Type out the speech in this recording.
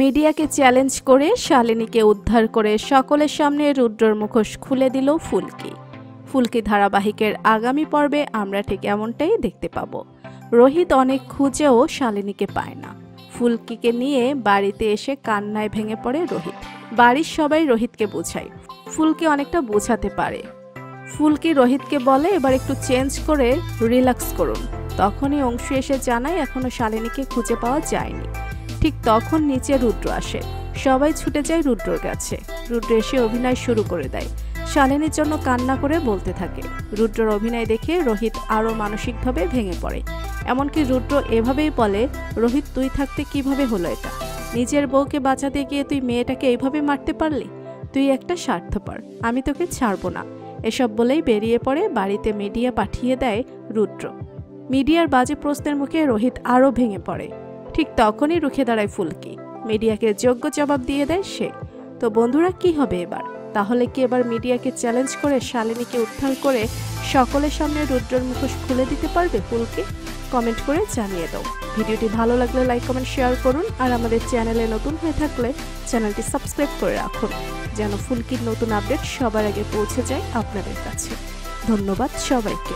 মিডিয়াকে চ্যালেঞ্জ করে শালিনীকে উদ্ধার করে সকলের সামনে রুদ্রর মুখোশ খুলে দিল ফুলকি। ফুলকি ধারাবাহিকের আগামী পর্বে আমরা ঠিক এমনটাই দেখতে পাবো। রোহিত অনেক খুঁজেও শালিনীকে পায় না। ফুলকিকে নিয়ে বাড়িতে এসে কান্নায় ভেঙে পড়ে রোহিত। বাড়ির সবাই রোহিতকে বোঝায়, ফুলকি অনেকটা বোঝাতে পারে। ফুলকি রোহিতকে বলে এবার একটু চেঞ্জ করে রিল্যাক্স করুন। তখনই অংশু এসে জানায় এখনো শালিনীকে খুঁজে পাওয়া যায়নি। ঠিক তখন নিচে রুদ্র আসে। সবাই ছুটে যায় রুদ্রর কাছে। রুদ্র এসে অভিনয় শুরু করে দেয়। শালিনীর জন্য কান্না করে বলতে থাকে। রুদ্রর অভিনয় দেখে রোহিত আরও মানসিকভাবে ভেঙে পড়ে। এমনকি রুদ্র এভাবেই বলে, রোহিত তুই থাকতে কিভাবে হলো এটা? নিজের বউকে বাঁচাতে গিয়ে তুই মেয়েটাকে এইভাবে মারতে পারলি? তুই একটা স্বার্থপর, আমি তোকে ছাড়বো না। এসব বলেই বেরিয়ে পড়ে। বাড়িতে মিডিয়া পাঠিয়ে দেয় রুদ্র। মিডিয়ার বাজে প্রশ্নের মুখে রোহিত আরও ভেঙে পড়ে। ঠিক তখনই রুখে দাঁড়ায় ফুলকি। মিডিয়াকে যোগ্য জবাব দিয়ে দেয় সে। তো বন্ধুরা, কি হবে এবার? তাহলে কি এবার মিডিয়াকে চ্যালেঞ্জ করে শালিনীকে উদ্ধার করে সকলের সামনে রুদ্রর মুখোশ খুলে দিতে পারবে ফুলকি? কমেন্ট করে জানিয়ে দাও। ভিডিওটি ভালো লাগলে লাইক কমেন্ট শেয়ার করুন। আর আমাদের চ্যানেলে নতুন হয়ে থাকলে চ্যানেলটি সাবস্ক্রাইব করে রাখুন, যেন ফুলকির নতুন আপডেট সবার আগে পৌঁছে যায় আপনাদের কাছে। ধন্যবাদ সবাইকে।